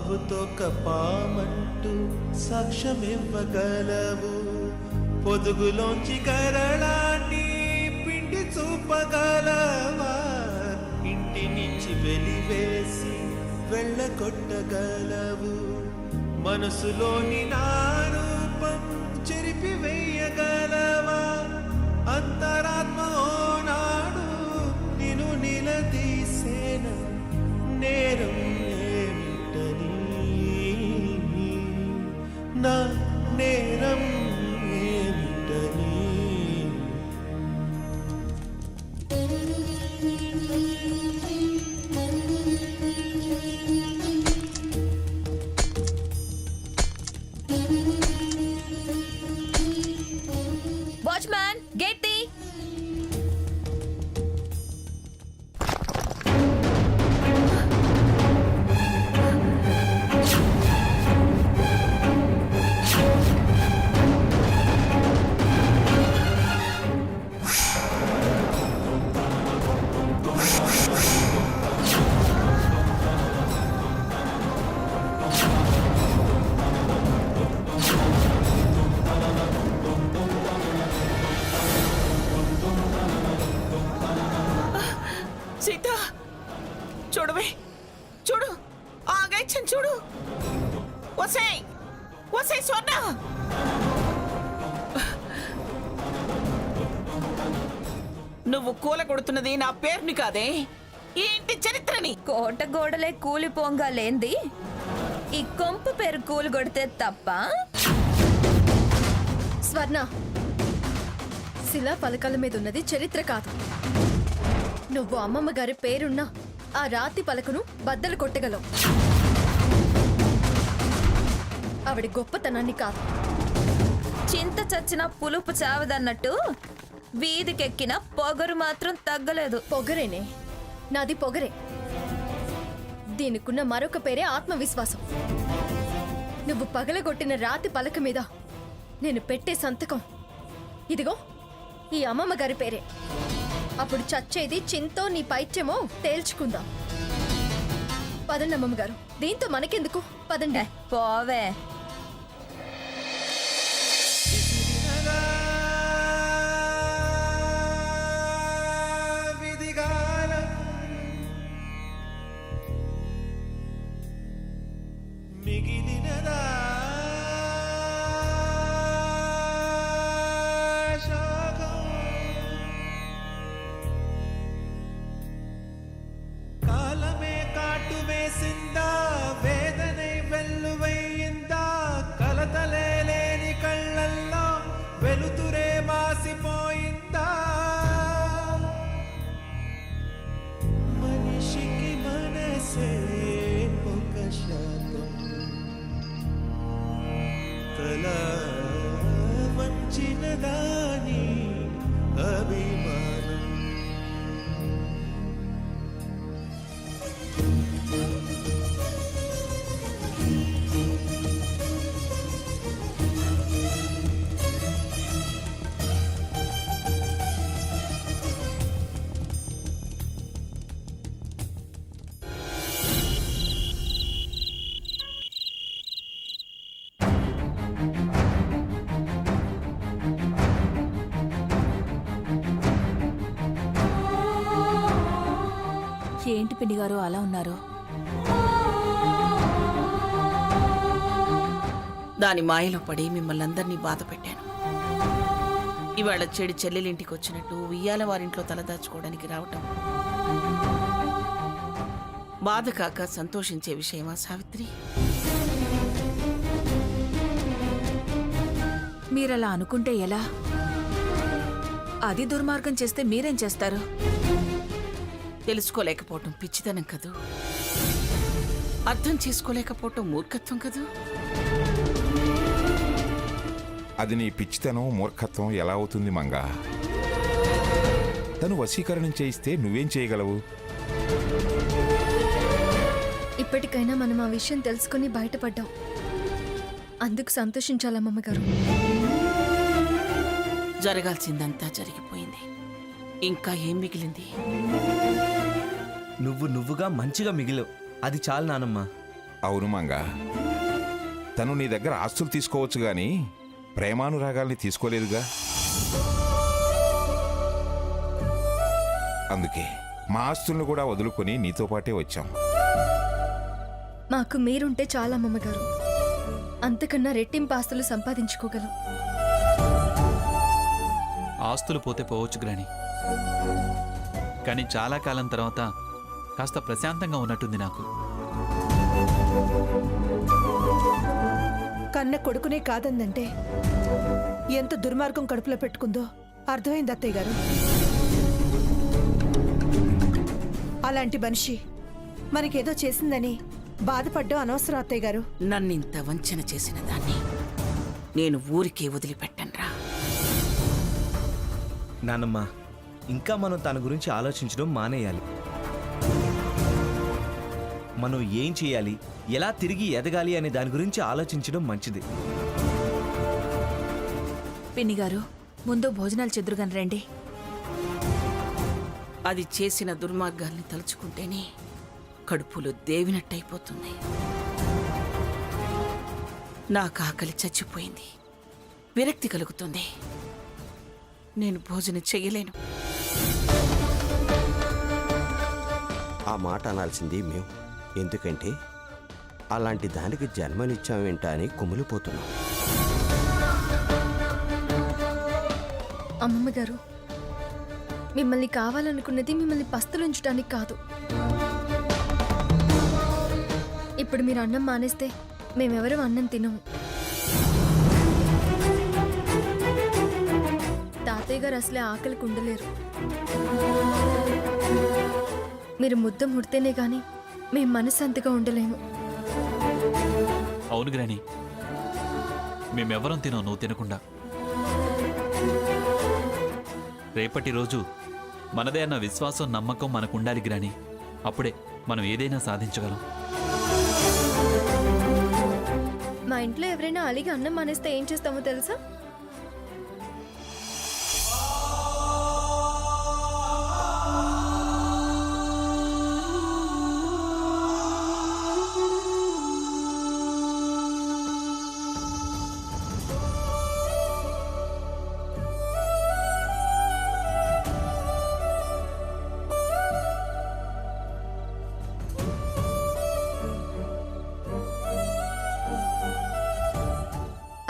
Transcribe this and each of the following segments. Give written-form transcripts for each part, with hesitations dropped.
బాహుతో కపామంటూ సాక్ష్యమివ్వగలవు. పొదుగులోంచి కరళాన్ని పిండి చూపగలవా? ఇంటి నుంచి వెలివేసి వెళ్ళగొట్టగలవు. మనసులోని నా రూపం చెరిపి వేయగలవా? అంతరాత్మ ఓనాడు నిన్ను నిలదీసేన నేరం ఏమిటని, నా నేరం ఏమిటని. వాచ్మ్యాన్ గేట్ తీ. సీత చూడవే, చూడు ఆగైచ్చని చూడు. వసే వసే స్వర్ణ, నువ్వు కూల కొడుతున్నది నా పేరుని కాదే, ఈ ఇంటి చరిత్రని. కోట గోడలే కూలిపోంగా లేంది ఈ కొంపు పేరు కూలి కొడితే తప్ప. స్వర్ణ, శిలా పలకల మీద ఉన్నది చరిత్ర కాదు. నువ్వు అమ్మమ్మ గారి పేరున్న ఆ రాతి పలకను బద్దలు కొట్టగలవు. ఆవిడ గొప్పతనాన్ని కాదు. చింత చచ్చిన పులుపు చావదన్నట్టు వీధికెక్కిన పొగరు మాత్రం తగ్గలేదు. పొగరేనే, నాది పొగరే. దీనికున్న మరొక పేరే ఆత్మవిశ్వాసం. నువ్వు పగలగొట్టిన రాతి పలక మీద నేను పెట్టే సంతకం ఇదిగో ఈ అమ్మమ్మ గారి పేరే. అప్పుడు చచ్చేది చింతో నీ పైత్యమో తేల్చుకుందాం. పదండి అమ్మమ్మ గారు, దీంతో మనకెందుకు, పదండి. పోవే. మిగిలినదా కాలమే కాటు వేసిందా, వేదனை వెల్లువయ్యిందా, కలతలే లేని కళ్ళల్లో వెలుతురే మాసిపోయిందా. మనిషికి మనసే ఒక శాతం, తల వంచిన దాని అభిమానం. ఏంటి పిండి గారు అలా ఉన్నారు? దాని మాయలో పడి మిమ్మల్ని అందరినీ బాధ పెట్టాను. ఇవాళ చెడి చెల్లెలింటికి వచ్చినట్టు ఉయ్యాల వారింట్లో తలదాచుకోవడానికి రావటం బాధ కాక సంతోషించే విషయమా సావిత్రి? మీరలా అనుకుంటే ఎలా? అది దుర్మార్గం చేస్తే మీరేం చేస్తారు? తెలుసుకోలేకపోవటం పిచ్చితనం కదూ, అర్థం చేసుకోలేకపోవటం మూర్ఖత్వం కదూ. అది నీ పిచ్చితనం మూర్ఖత్వం ఎలా అవుతుంది మంగా? తను వశీకరణం చేయిస్తే నువ్వేం చేయగలవు? ఇప్పటికైనా మనం ఆ విషయం తెలుసుకుని బయటపడ్డాం. అందుకు సంతోషించాలమ్మమ్మ గారు. జరగాల్సిందంతా జరిగిపోయింది, ఇంకా ఏం మిగిలింది? నువ్వుగా మంచిగా మిగిలావు, అది చాలు నానమ్మ. అవును మంగ, తను నీ దగ్గర ఆస్తులు తీసుకోవచ్చు గాని ప్రేమానురాగాల్ని తీసుకోలేదుగా. అందుకే మా ఆస్తుల్ని కూడా వదులుకొని నీతో పాటే వచ్చాం. మాకు మీరుంటే చాలా అమ్మమ్మగారు, అంతకన్నా రెట్టింపు ఆస్తులు సంపాదించుకోగలం. ఆస్తులు పోతే పోవచ్చు గ్రాని, కానీ చాలా కాలం తర్వాత కాస్త ప్రశాంతంగా ఉన్నట్టుంది నాకు. కన్న కొడుకునే కాదందంటే ఎంత దుర్మార్గం కడుపులో పెట్టుకుందో అర్థమైంది అత్తయ్య గారు. అలాంటి మనిషి మనకేదో చేసిందని బాధపడ్డం అనవసరం అత్తయ్య గారు. నన్నింత వంచన చేసిన దాన్ని నేను ఊరికే వదిలిపెట్టనురా. నానమ్మ, ఇంకా మనం తన గురించి ఆలోచించడం మానేయాలి. మనం ఏం చేయాలి, ఎలా తిరిగి ఎదగాలి అనే దాని గురించి ఆలోచించడం మంచిది. పిన్ని గారు, ముందు భోజనాలు చెదురుగాని రండి. అది చేసిన దుర్మార్గాల్ని తలుచుకుంటేనే కడుపులో దేవినట్టయిపోతుంది. నాకు ఆకలి చచ్చిపోయింది, విరక్తి కలుగుతుంది. నేను భోజనం చెయ్యలేను. ఆ మాట అనాల్సింది మేము. ఎందుకంటే అలాంటి దానికి జన్మనిచ్చామేంట అని కుమిలిపోతున్నాం. అమ్మమ్మగారు, మిమ్మల్ని కావాలనుకున్నది మిమ్మల్ని పస్తులుంచడానికి కాదు. ఇప్పుడు మీరు అన్నం మానేస్తే మేమెవరూ అన్నం తినము. తాతయ్య గారు అసలే ఆకలికి ఉండలేరు. మీరు ముద్ద ముడితేనే గాని మేము మనశ్శాంతిగా ఉండలేము. అవును గ్రాని, మేమెవరం తినో నువ్వు తినకుండా. రేపటి రోజు మనదే అన్న విశ్వాసం, నమ్మకం మనకుండాలి గ్రాని. అప్పుడే మనం ఏదైనా సాధించగలం. మా ఇంట్లో ఎవరైనా అలిగి అన్నం మానేస్తే ఏం చేస్తామో తెలుసా?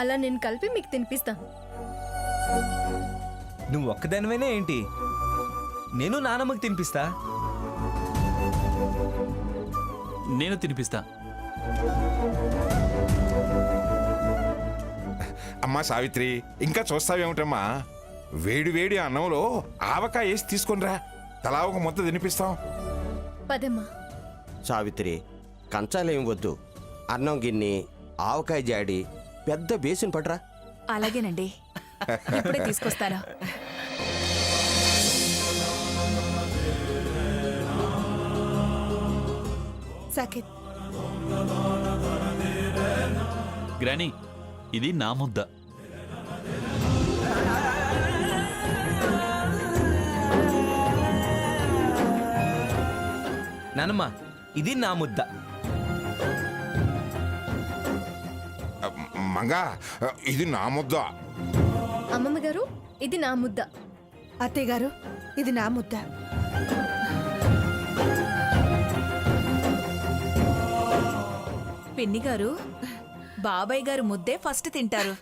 అలా నేను కలిపి మీకు తినిపిస్తాను. నువ్వు ఒక్కదానివైనా ఏంటి, నేను నానమ్మకి తినిపిస్తా. నేను తినిపిస్తా. అమ్మా సావిత్రి, ఇంకా చూస్తావేమిటమ్మా? వేడి వేడి అన్నంలో ఆవకాయ వేసి తీసుకొనిరా, తలా ఒక ముద్ద తినిపిస్తాం. పదమ్మా. సావిత్రి, కంచాలేం వద్దు. అన్నం గిన్నె, ఆవకాయ జాడి, పెద్ద బేసిన్ పట్రా. అలాగేనండి, ఇప్పుడే తీసుకొస్తాను. సాకేత్, గ్రాని, ఇది నా ముద్ద. నానమ్మ, ఇది నా ముద్ద. మంగా, ఇది నా ముద్ద. అమ్మమ్మగారు, ఇది నా ముద్ద. అత్తయ్య గారు, ఇది నా ముద్ద. పిన్ని గారు, బాబాయ్ గారు ముద్దే ఫస్ట్ తింటారు.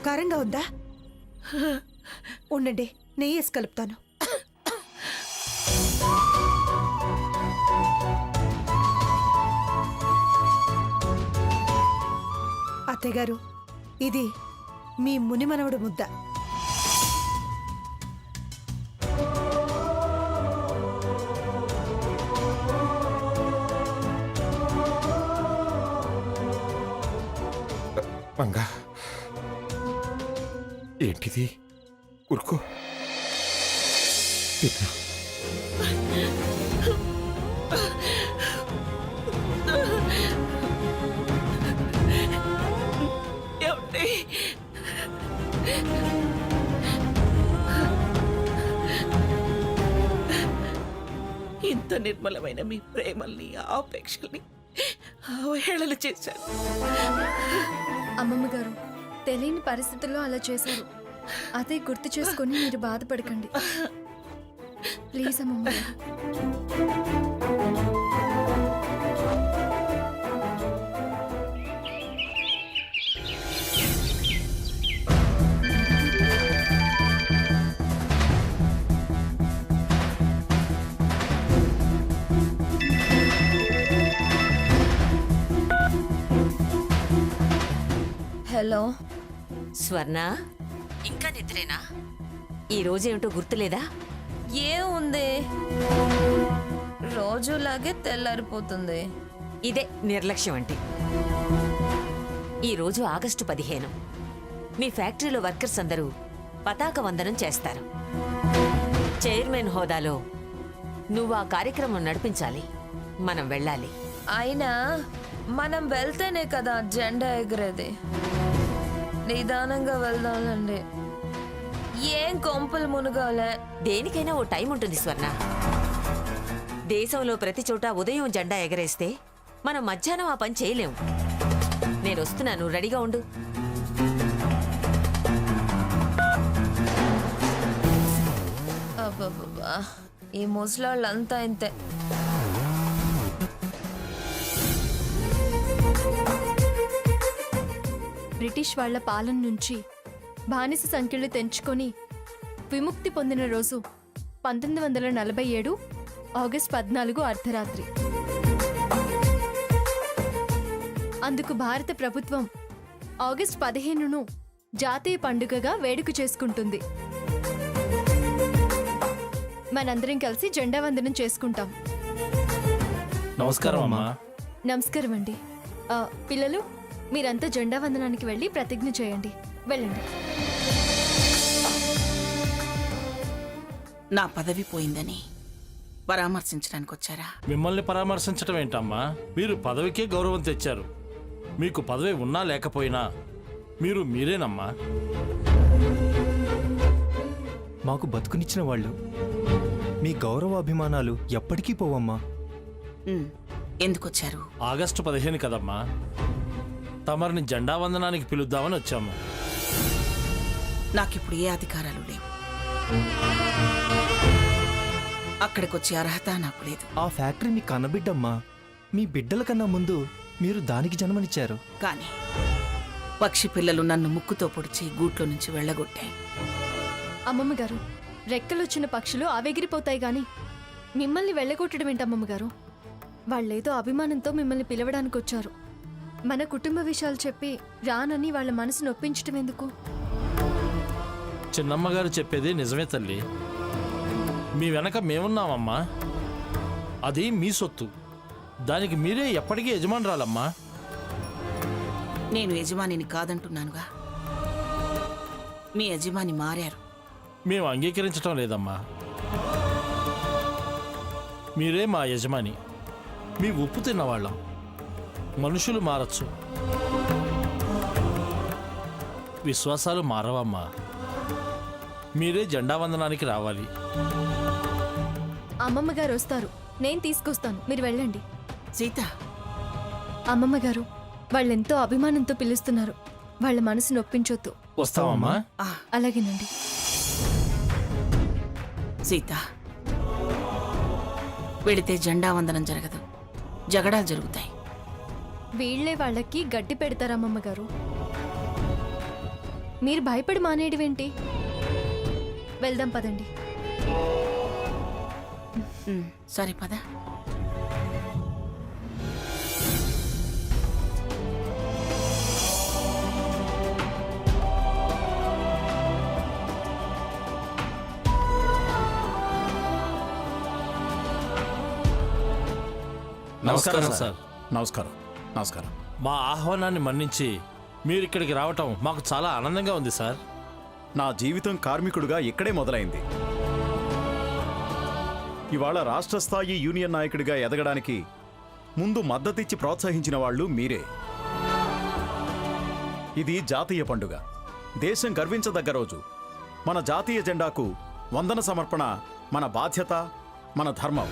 కారంగా ఉందా? ఉండండి, నెయ్యి వేసి కలుపుతాను. అత్తయ్యగారు, ఇది మీ మునిమనవడు ముద్ద. మంగా, ఏంటిది? ఉరుకో. తిన్నా. ఏమండి? ఇంత నిర్మలమైన మీ ప్రేమల్ని, ఆపేక్షల్ని అవహేళన చేశాను. అమ్మమ్మ గారు తెలియని పరిస్థితుల్లో అలా చేశారు. అదే గుర్తు చేసుకొని మీరు బాధపడకండి ప్లీజ్ అమ్మమ్మ గారు. హలో. స్వర్ణ, ఇంకా నిద్రేనా? ఈ రోజేమిటో గుర్తులేదా? ఏముంది, రోజులాగే తెల్లారిపోతుంది. ఇదే నిర్లక్ష్యం అంటే. ఈ రోజు ఆగస్టు 15. మీ ఫ్యాక్టరీలో వర్కర్స్ అందరూ పతాక వందనం చేస్తారు. చైర్మన్ హోదాలో నువ్వు ఆ కార్యక్రమం నడిపించాలి. మనం వెళ్ళాలి. అయినా మనం వెళ్తేనే కదా జెండా ఎగిరేది. నిదానంగా వెళ్దాలండి. ఏం కొంపలు మునగాలే. దేనికైనా ఓ టైం ఉంటుంది స్వర్ణ. దేశంలో ప్రతి చోట ఉదయం జెండా ఎగరేస్తే మనం మధ్యాహ్నం ఆ పని చేయలేం. నేను వస్తున్నాను, రెడీగా ఉండు. అబ్బబ్బబ్బా, ఈ ముసలాళ్ళంతా ఇంతే. బ్రిటిష్ వాళ్ల పాలన నుంచి బానిస సంఖ్యలు తెంచుకొని విముక్తి పొందిన రోజు 1947 ఆగస్టు 14 అర్ధరాత్రి. అందుకు భారత ప్రభుత్వం ఆగస్టు 15ను జాతీయ పండుగగా వేడుక చేసుకుంటుంది. మనందరం కలిసి జెండా వందనం చేసుకుంటాం. నమస్కారం అమ్మా. నమస్కారం అండి. పిల్లలు, మీరంతా జెండా వందనానికి వెళ్ళి ప్రతిజ్ఞ చేయండి. వెళ్ళండి. నా పదవి పోయిందని పరామర్శించడానికి వచ్చారా? మిమ్మల్ని పరామర్శించడం ఏంటమ్మా? మీరు పదవికే గౌరవం తెచ్చారు. మీకు పదవి ఉన్నా లేకపోయినా మీరు మీరేనమ్మా. మాకు బతుకునిచ్చిన వాళ్ళు. మీ గౌరవాభిమానాలు ఎప్పటికీ పోవమ్మా. ఎందుకొచ్చారు? ఆగస్టు 15 కదమ్మా. తమరిని జెండా వందనానికి పిలుద్దామని వచ్చాము. నాకిప్పుడు ఏ అధికారాలు లేవు. అక్కడికొచ్చే అర్హత నాకు లేదు. ఆ ఫ్యాక్టరీ మీ కన్నబిడ్డమ్మా. మీ బిడ్డల కన్నా ముందు మీరు దానికి జన్మనిచ్చారు. కానీ పక్షి పిల్లలు నన్ను ముక్కుతో పొడిచి గూట్లో నుంచి వెళ్ళగొట్టాయి. అమ్మమ్మ గారు, రెక్కలొచ్చిన పక్షులు ఆవెగిరిపోతాయి గాని మిమ్మల్ని వెళ్ళగొట్టడం ఏంటమ్మమ్మ గారు? వాళ్ళేదో అభిమానంతో మిమ్మల్ని పిలవడానికి వచ్చారు. మన కుటుంబ విషయాలు చెప్పి రానని వాళ్ళ మనసు నొప్పించడం ఎందుకు? చిన్నమ్మగారు చెప్పేది నిజమే తల్లి. మీ వెనక మేమున్నామమ్మా. అది మీ సొత్తు. దానికి మీరే ఎప్పటికీ యజమానురాలమ్మా. నేను యజమానిని కాదంటున్నానుగా. మీ యజమాని మారారు. మేము అంగీకరించటం లేదమ్మా. మీరే మా యజమాని. మీ ఉప్పు తిన్నవాళ్ళం. మనుషులు మారచ్చు, విశ్వాసాలు మారవమ్మా. మీరే జెండా వందనానికి రావాలి. అమ్మమ్మ గారు వస్తారు, నేను తీసుకొస్తాను, మీరు వెళ్ళండి. సీత, అమ్మమ్మ గారు, వాళ్ళెంతో అభిమానంతో పిలుస్తున్నారు. వాళ్ళ మనసు నొప్పించొద్దు. వస్తావమ్మా? అలాగేనండి. సీత, వెళితే జెండా వందనం జరగదు, జగడాలు జరుగుతాయి. వీళ్లే వాళ్ళకి గడ్డి పెడతారమ్మమ్మ గారు. మీరు భయపడి మానేయడమేంటి? వెళ్దాం పదండి. సరే పద. నమస్కారం సార్. నమస్కారం. నమస్కారం. మా ఆహ్వానాన్ని మన్నించి మీరు ఇక్కడికి రావటం మాకు చాలా ఆనందంగా ఉంది సార్. నా జీవితం కార్మికుడిగా ఇక్కడే మొదలైంది. ఇవాళ రాష్ట్ర స్థాయి యూనియన్ నాయకుడిగా ఎదగడానికి ముందు మద్దతిచ్చి ప్రోత్సహించిన వాళ్ళు మీరే. ఇది జాతీయ పండుగ, దేశం గర్వించదగ్గ రోజు. మన జాతీయ జెండాకు వందన సమర్పణ మన బాధ్యత, మన ధర్మం.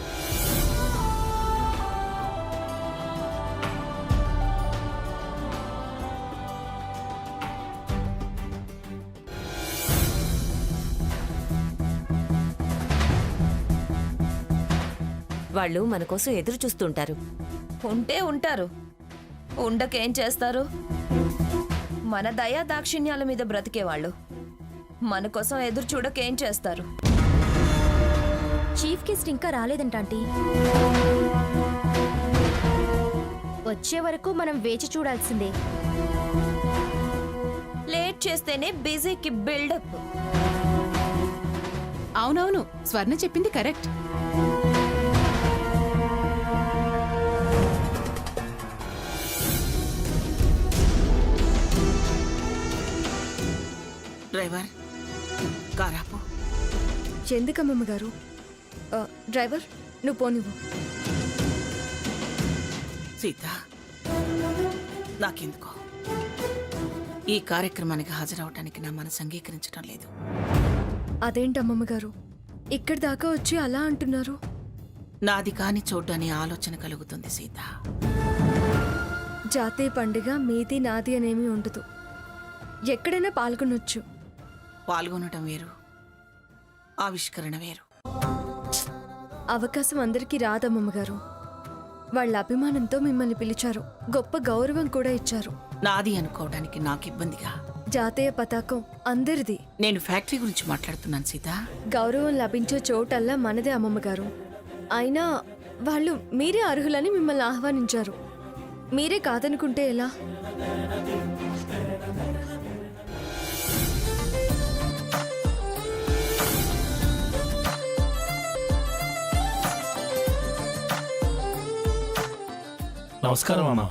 వాళ్ళు మన కోసం ఎదురు చూస్తుంటారు. ఉంటే ఉంటారు, ఉండకేం చేస్తారు? మన దయా దాక్షిణ్యాల మీద బ్రతికేవాళ్ళు మన కోసం ఎదురు చూడకేం చేస్తారు? చీఫ్ గెస్ట్ ఇంకా రాలేదంట ఆంటీ. వచ్చే వరకు మనం వేచి చూడాల్సిందే. లేట్ చేస్తేనే బిజీకి బిల్డప్. అవునవును, స్వర్ణ చెప్పింది కరెక్ట్. డ్రైవర్, కారాపు. ఎందుకమ్మమ్మ గారు? డ్రైవర్ నువ్వు పోనివ్వు. సీత, నాకెందుకో ఈ కార్యక్రమానికి హాజరవటానికి నా మనసు అంగీకరించడం లేదు. అదేంటమ్మమ్మ గారు, ఇక్కడి దాకా వచ్చి అలా అంటున్నారు? నాది కాని చోటు అనే ఆలోచన కలుగుతుంది సీత. జాతీయ పండుగ మీది నాది అనేమి ఉండదు. ఎక్కడైనా పాల్గొనొచ్చు. పాల్గొనటం వేరు, ఆవిష్కరణ వేరు. అవకాశం అందరికీ రాదమ్మమ్మ గారు. వాళ్ళ అభిమానంతో మిమ్మల్ని పిలిచారు, గొప్ప గౌరవం కూడా ఇచ్చారు. నాది అనుకోవడానికి నాకు ఇబ్బందిగా. జాతీయ పతాకం అందరిది. నేను ఫ్యాక్టరీ గురించి మాట్లాడుతున్నాను సీత. గౌరవం లభించే చోటల్లా మనదే అమ్మమ్మ గారు. అయినా వాళ్ళు మీరే అర్హులని మిమ్మల్ని ఆహ్వానించారు. మీరే కాదనుకుంటే ఎలా? నమస్కారం అమ్మా.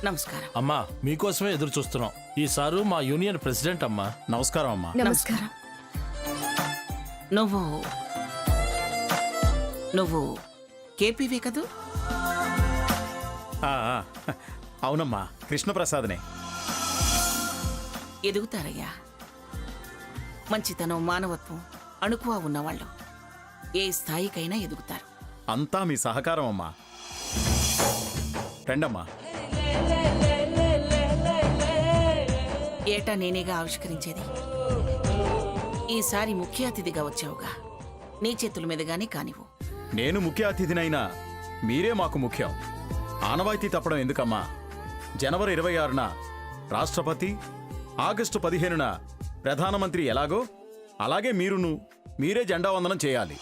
నమస్కారం. అమ్మా, మీకోసమే ఎదురు చూస్తున్నాం. ఈసారు మా యూనియన్ ప్రెసిడెంట్ అమ్మా. నమస్కారం అమ్మా. నమస్కారం. నువ్వు నువ్వు కేపీవే కదూ? అవునమ్మా, కృష్ణప్రసాద్నే. ఎదుగుతారయ్యా. మంచితనం, మానవత్వం అణుకువ ఉన్నవాళ్ళు ఏ స్థాయికైనా ఎదుగుతారు. అంతా మీ సహకారం అమ్మా. రండమ్మా. ఏటా నేనేగా ఆవిష్కరించేది. ఈసారి ముఖ్య అతిథిగా వచ్చావుగా, నీ చేతుల మీదుగానే కానివ్వు. నేను ముఖ్య అతిథినైనా మీరే మాకు ముఖ్యం. ఆనవాయితీ తప్పడం ఎందుకమ్మా? జనవరి 26న రాష్ట్రపతి, ఆగస్టు 15న ప్రధానమంత్రి ఎలాగో అలాగే మీరే జెండా వందనం చేయాలి.